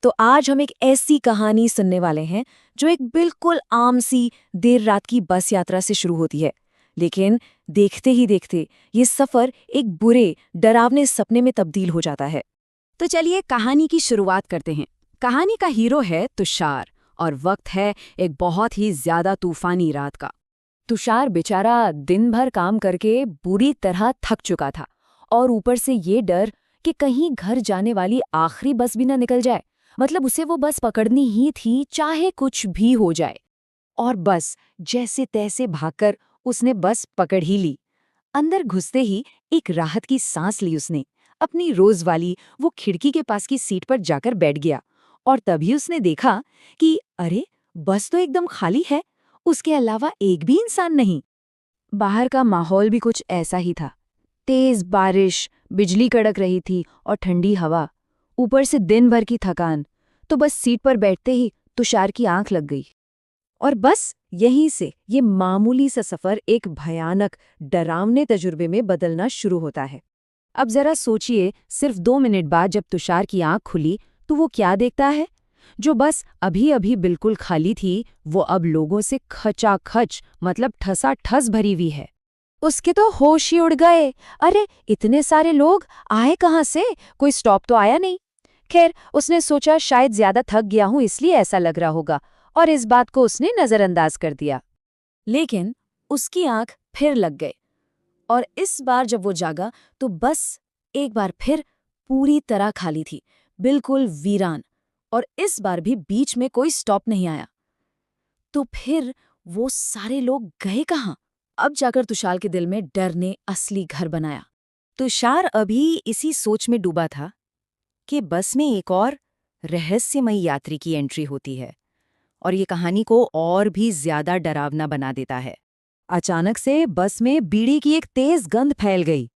तो आज हम एक ऐसी कहानी सुनने वाले हैं जो एक बिल्कुल आम सी देर रात की बस यात्रा से शुरू होती है। लेकिन देखते ही देखते ये सफर एक बुरे, डरावने सपने में तब्दील हो जाता है। तो चलिए कहानी की शुरुआत करते हैं। कहानी का हीरो है तुषार और वक्त है एक बहुत ही ज्यादा तूफानी रात का। तुषार बेचारा दिन भर काम करके बुरी तरह थक चुका था और ऊपर से ये डर कि कहीं घर जाने वाली आखिरी बस भी न निकल जाए। मतलब उसे वो बस पकड़नी ही थी, चाहे कुछ भी हो जाए। और बस जैसे तैसे भागकर उसने बस पकड़ ही ली। अंदर घुसते ही एक राहत की सांस ली उसने। अपनी रोज वाली वो खिड़की के पास की सीट पर जाकर बैठ गया और तभी उसने देखा कि अरे, बस तो एकदम खाली है। उसके अलावा एक भी इंसान नहीं। बाहर का माहौल भी कुछ ऐसा ही था। तेज बारिश, बिजली कड़क रही थी और ठंडी हवा, ऊपर से दिन भर की थकान। तो बस सीट पर बैठते ही तुषार की आंख लग गई। और बस यहीं से ये मामूली सा सफर एक भयानक, डरावने तजुर्बे में बदलना शुरू होता है। अब जरा सोचिए, सिर्फ 2 मिनट बाद जब तुषार की आंख खुली तो वो क्या देखता है? जो बस अभी अभी बिल्कुल खाली थी, वो अब लोगों से खचाखच, मतलब ठसाठस भरी हुई है। उसके तो होश ही उड़ गए। अरे, इतने सारे लोग आए कहाँ से? कोई स्टॉप तो आया नहीं। खैर, उसने सोचा शायद ज्यादा थक गया हूं इसलिए ऐसा लग रहा होगा, और इस बात को उसने नजरअंदाज कर दिया। लेकिन उसकी आंख फिर लग गई और इस बार जब वो जागा तो बस एक बार फिर पूरी तरह खाली थी, बिल्कुल वीरान। और इस बार भी बीच में कोई स्टॉप नहीं आया। तो फिर वो सारे लोग गए कहाँ? अब जाकर तुषार के दिल में डर ने असली घर बनाया। तुषार अभी इसी सोच में डूबा था कि बस में एक और रहस्यमयी यात्री की एंट्री होती है और ये कहानी को और भी ज्यादा डरावना बना देता है। अचानक से बस में बीड़ी की एक तेज गंध फैल गई।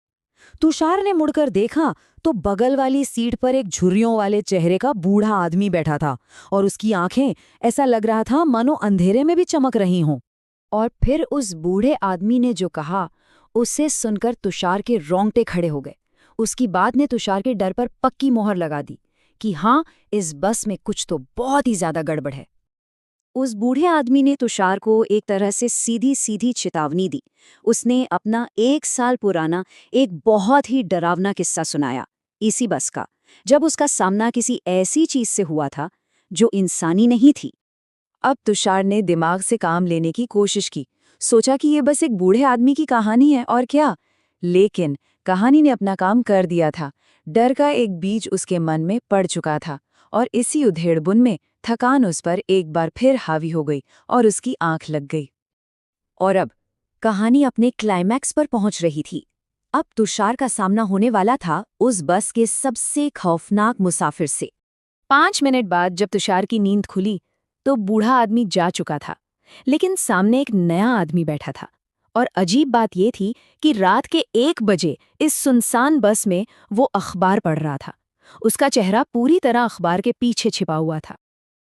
तुषार ने मुड़कर देखा तो बगल वाली सीट पर एक झुर्रियों वाले चेहरे का बूढ़ा आदमी बैठा था और उसकी आंखें, ऐसा लग रहा था मानो अंधेरे में भी चमक रही हों। और फिर उस बूढ़े आदमी ने जो कहा, उसे सुनकर तुषार के रोंगटे खड़े हो गए। उसकी बात ने तुषार के डर पर पक्की मोहर लगा दी कि हाँ, इस बस में कुछ तो बहुत ही ज्यादा गड़बड़ है। उस बूढ़े आदमी ने तुषार को एक तरह से सीधी सीधी चेतावनी दी। उसने अपना 1 साल पुराना एक बहुत ही डरावना किस्सा सुनाया, इसी बस का, जब उसका सामना किसी ऐसी चीज से हुआ था जो इंसानी नहीं थी। अब तुषार ने दिमाग से काम लेने की कोशिश की। सोचा कि ये बस एक बूढ़े आदमी की कहानी है और क्या। लेकिन कहानी ने अपना काम कर दिया था। डर का एक बीज उसके मन में पड़ चुका था और इसी उधेड़बुन में थकान उस पर एक बार फिर हावी हो गई और उसकी आंख लग गई। और अब कहानी अपने क्लाइमैक्स पर पहुंच रही थी। अब तुषार का सामना होने वाला था उस बस के सबसे खौफनाक मुसाफिर से। 5 मिनट बाद जब तुषार की नींद खुली तो बूढ़ा आदमी जा चुका था, लेकिन सामने एक नया आदमी बैठा था। और अजीब बात ये थी कि रात के 1 बजे इस सुनसान बस में वो अखबार पढ़ रहा था। उसका चेहरा पूरी तरह अखबार के पीछे छिपा हुआ था।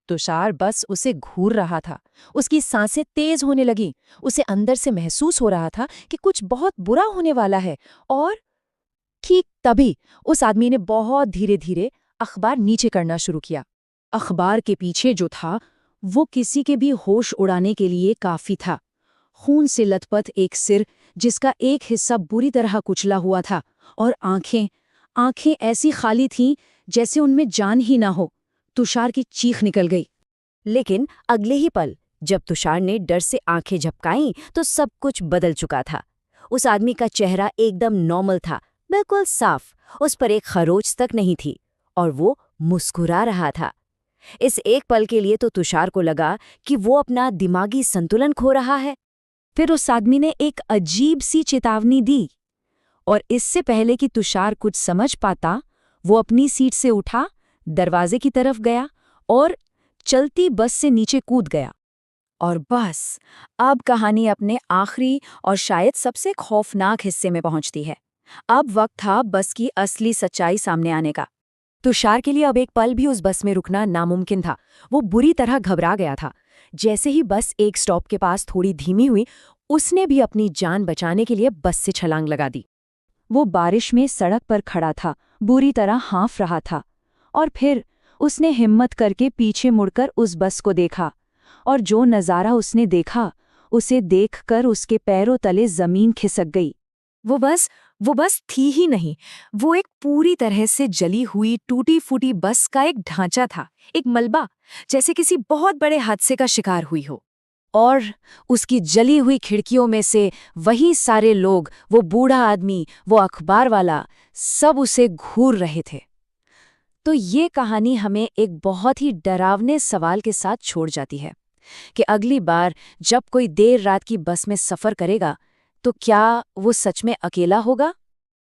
तुषार बस उसे घूर रहा था। उसकी सांसें तेज होने लगी। उसे अंदर से महसूस हो रहा था कि कुछ बहुत बुरा होने वाला है। और ठीक तभी उस आदमी ने बहुत धीरे धीरे अखबार नीचे करना शुरू किया। अखबार के पीछे जो था वो किसी के भी होश उड़ाने के लिए काफी था। खून से लथपथ एक सिर जिसका एक हिस्सा बुरी तरह कुचला हुआ था, और आंखें ऐसी खाली थीं जैसे उनमें जान ही ना हो। तुषार की चीख निकल गई। लेकिन अगले ही पल जब तुषार ने डर से आंखें झपकाईं तो सब कुछ बदल चुका था। उस आदमी का चेहरा एकदम नॉर्मल था, बिल्कुल साफ। उस पर एक खरोच तक नहीं थी और वो मुस्कुरा रहा था। इस एक पल के लिए तो तुषार को लगा कि वो अपना दिमागी संतुलन खो रहा है। फिर उस आदमी ने एक अजीब सी चेतावनी दी और इससे पहले कि तुषार कुछ समझ पाता, वो अपनी सीट से उठा, दरवाजे की तरफ गया और चलती बस से नीचे कूद गया। और बस अब कहानी अपने आखिरी और शायद सबसे खौफनाक हिस्से में पहुंचती है। अब वक्त था बस की असली सच्चाई सामने आने का। तुषार के लिए अब एक पल भी उस बस में रुकना नामुमकिन था। वो बुरी तरह घबरा गया था। जैसे ही बस एक स्टॉप के पास थोड़ी धीमी हुई, उसने भी अपनी जान बचाने के लिए बस से छलांग लगा दी। वो बारिश में सड़क पर खड़ा था, बुरी तरह हाँफ रहा था। और फिर उसने हिम्मत करके पीछे मुड़कर उस बस को देखा, और जो नज़ारा उसने देखा, उसे देखकर उसके पैरों तले जमीन खिसक गई। वो बस थी ही नहीं, वो एक पूरी तरह से जली हुई टूटी फूटी बस का एक ढांचा था, एक मलबा, जैसे किसी बहुत बड़े हादसे का शिकार हुई हो। और उसकी जली हुई खिड़कियों में से वही सारे लोग, वो बूढ़ा आदमी, वो अखबार वाला, सब उसे घूर रहे थे। तो ये कहानी हमें एक बहुत ही डरावने सवाल के साथ छोड़ जाती है कि अगली बार जब कोई देर रात की बस में सफ़र करेगा, तो क्या वो सच में अकेला होगा